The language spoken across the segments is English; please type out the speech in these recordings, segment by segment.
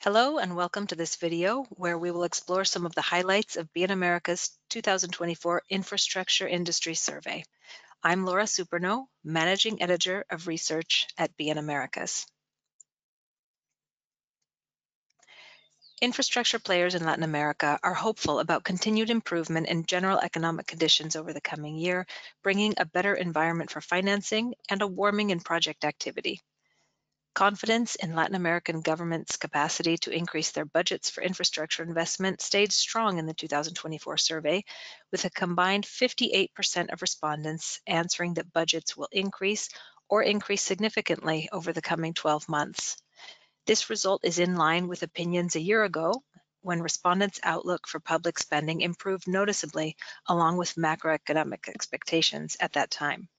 Hello and welcome to this video where we will explore some of the highlights of BNamericas 2024 Infrastructure Industry Survey. I'm Laura Superno, Managing Editor of Research at BNamericas. Infrastructure players in Latin America are hopeful about continued improvement in general economic conditions over the coming year, bringing a better environment for financing and a warming in project activity. Confidence in Latin American governments' capacity to increase their budgets for infrastructure investment stayed strong in the 2024 survey, with a combined 58% of respondents answering that budgets will increase or increase significantly over the coming 12 months. This result is in line with opinions a year ago, when respondents' outlook for public spending improved noticeably, along with macroeconomic expectations at that time.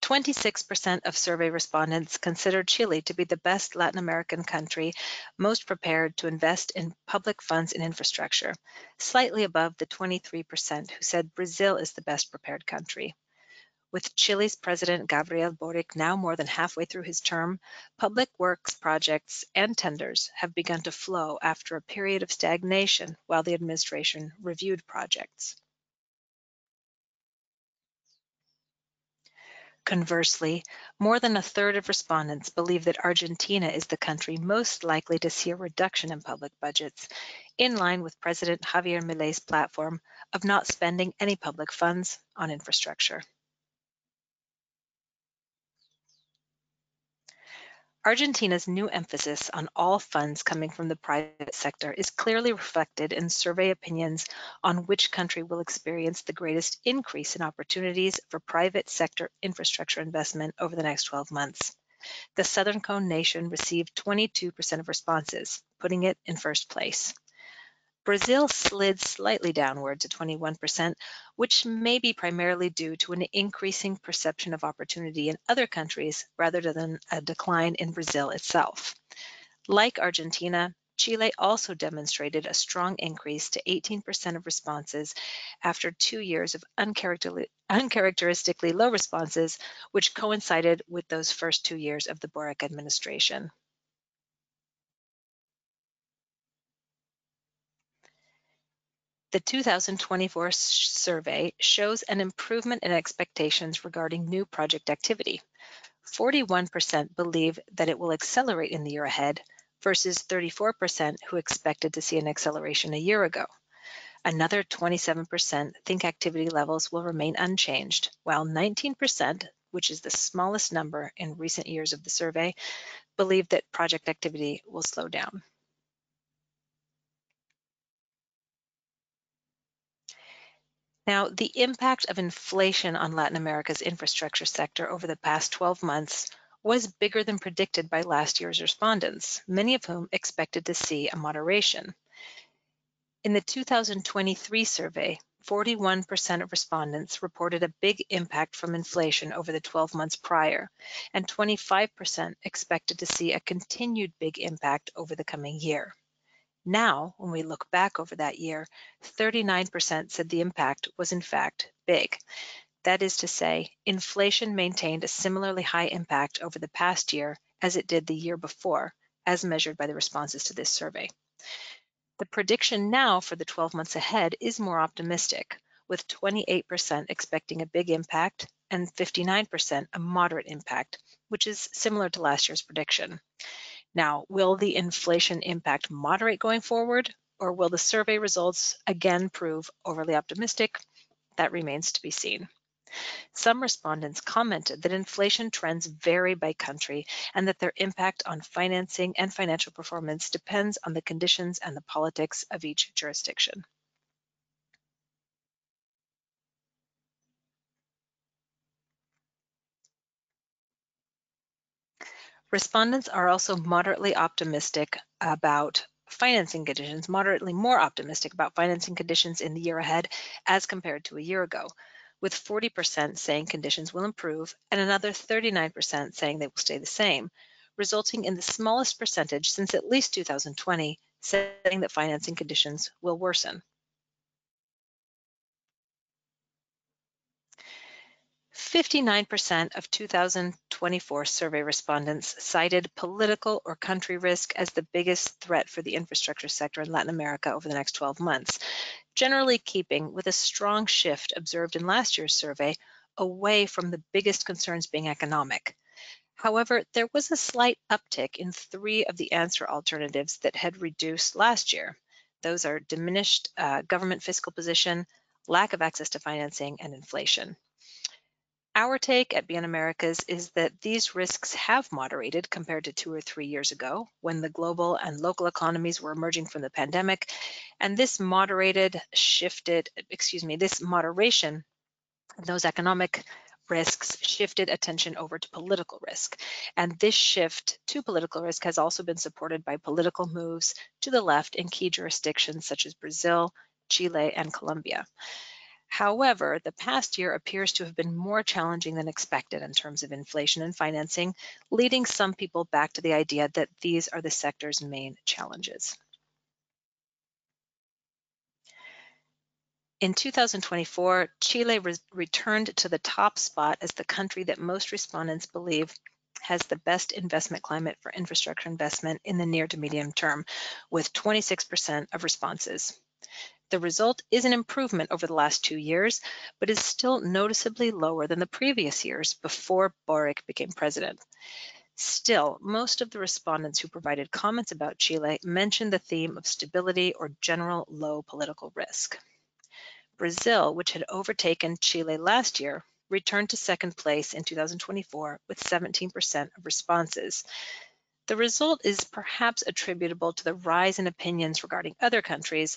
26% of survey respondents considered Chile to be the best Latin American country most prepared to invest in public funds in infrastructure, slightly above the 23% who said Brazil is the best prepared country. With Chile's President Gabriel Boric now more than halfway through his term, public works projects and tenders have begun to flow after a period of stagnation while the administration reviewed projects. Conversely, more than a third of respondents believe that Argentina is the country most likely to see a reduction in public budgets, in line with President Javier Milei's platform of not spending any public funds on infrastructure. Argentina's new emphasis on all funds coming from the private sector is clearly reflected in survey opinions on which country will experience the greatest increase in opportunities for private sector infrastructure investment over the next 12 months. The Southern Cone nation received 22% of responses, putting it in first place. Brazil slid slightly downward to 21%, which may be primarily due to an increasing perception of opportunity in other countries rather than a decline in Brazil itself. Like Argentina, Chile also demonstrated a strong increase to 18% of responses after 2 years of uncharacteristically low responses, which coincided with those first 2 years of the Boric administration. The 2024 survey shows an improvement in expectations regarding new project activity. 41% believe that it will accelerate in the year ahead versus 34% who expected to see an acceleration a year ago. Another 27% think activity levels will remain unchanged, while 19%, which is the smallest number in recent years of the survey, believe that project activity will slow down. Now, the impact of inflation on Latin America's infrastructure sector over the past 12 months was bigger than predicted by last year's respondents, many of whom expected to see a moderation. In the 2023 survey, 41% of respondents reported a big impact from inflation over the 12 months prior, and 25% expected to see a continued big impact over the coming year. Now, when we look back over that year, 39% said the impact was in fact big. That is to say, inflation maintained a similarly high impact over the past year as it did the year before, as measured by the responses to this survey. The prediction now for the 12 months ahead is more optimistic, with 28% expecting a big impact and 59% a moderate impact, which is similar to last year's prediction. Now, will the inflation impact moderate going forward, or will the survey results again prove overly optimistic? That remains to be seen. Some respondents commented that inflation trends vary by country and that their impact on financing and financial performance depends on the conditions and the politics of each jurisdiction. Respondents are also moderately optimistic about financing conditions, moderately more optimistic about financing conditions in the year ahead as compared to a year ago, with 40% saying conditions will improve and another 39% saying they will stay the same, resulting in the smallest percentage since at least 2020 saying that financing conditions will worsen. 59% of 2024 survey respondents cited political or country risk as the biggest threat for the infrastructure sector in Latin America over the next 12 months, generally keeping with a strong shift observed in last year's survey away from the biggest concerns being economic. However, there was a slight uptick in 3 of the answer alternatives that had reduced last year. Those are diminished government fiscal position, lack of access to financing, and inflation. Our take at BNamericas is that these risks have moderated compared to 2 or 3 years ago when the global and local economies were emerging from the pandemic, and this moderation of those economic risks shifted attention over to political risk. And this shift to political risk has also been supported by political moves to the left in key jurisdictions such as Brazil, Chile, and Colombia. However, the past year appears to have been more challenging than expected in terms of inflation and financing, leading some people back to the idea that these are the sector's main challenges. In 2024, Chile returned to the top spot as the country that most respondents believe has the best investment climate for infrastructure investment in the near to medium term, with 26% of responses. The result is an improvement over the last 2 years, but is still noticeably lower than the previous years before Boric became president. Still, most of the respondents who provided comments about Chile mentioned the theme of stability or general low political risk. Brazil, which had overtaken Chile last year, returned to second place in 2024 with 17% of responses. The result is perhaps attributable to the rise in opinions regarding other countries,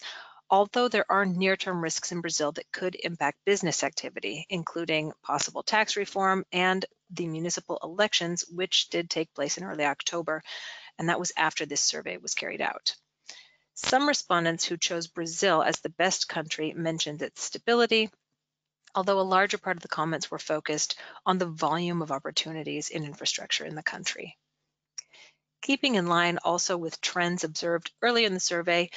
although there are near-term risks in Brazil that could impact business activity, including possible tax reform and the municipal elections, which did take place in early October, and that was after this survey was carried out. Some respondents who chose Brazil as the best country mentioned its stability, although a larger part of the comments were focused on the volume of opportunities in infrastructure in the country. Keeping in line also with trends observed early in the survey,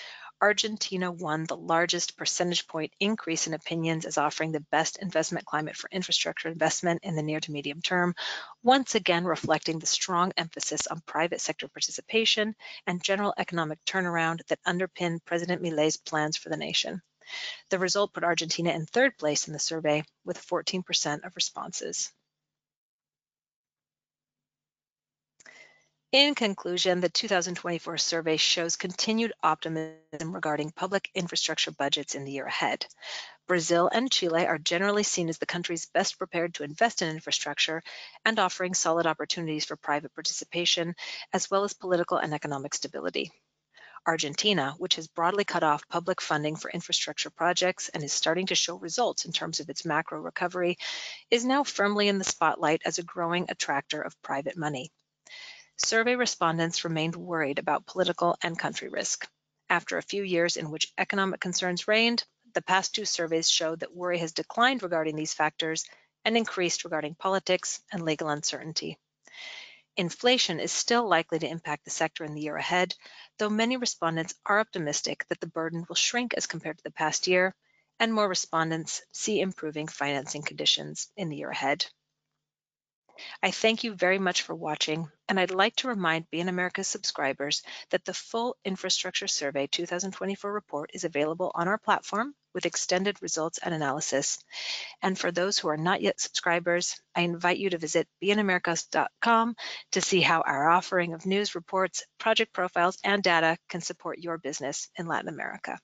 Argentina won the largest percentage point increase in opinions as offering the best investment climate for infrastructure investment in the near to medium term, once again reflecting the strong emphasis on private sector participation and general economic turnaround that underpin President Milei's plans for the nation. The result put Argentina in third place in the survey with 14% of responses. In conclusion, the 2024 survey shows continued optimism regarding public infrastructure budgets in the year ahead. Brazil and Chile are generally seen as the countries best prepared to invest in infrastructure and offering solid opportunities for private participation, as well as political and economic stability. Argentina, which has broadly cut off public funding for infrastructure projects and is starting to show results in terms of its macro recovery, is now firmly in the spotlight as a growing attractor of private money. Survey respondents remained worried about political and country risk. After a few years in which economic concerns reigned, the past 2 surveys showed that worry has declined regarding these factors and increased regarding politics and legal uncertainty. Inflation is still likely to impact the sector in the year ahead, though many respondents are optimistic that the burden will shrink as compared to the past year, and more respondents see improving financing conditions in the year ahead. I thank you very much for watching, and I'd like to remind BNamericas subscribers that the full Infrastructure Survey 2024 report is available on our platform with extended results and analysis. And for those who are not yet subscribers, I invite you to visit BNamericas.com to see how our offering of news reports, project profiles, and data can support your business in Latin America.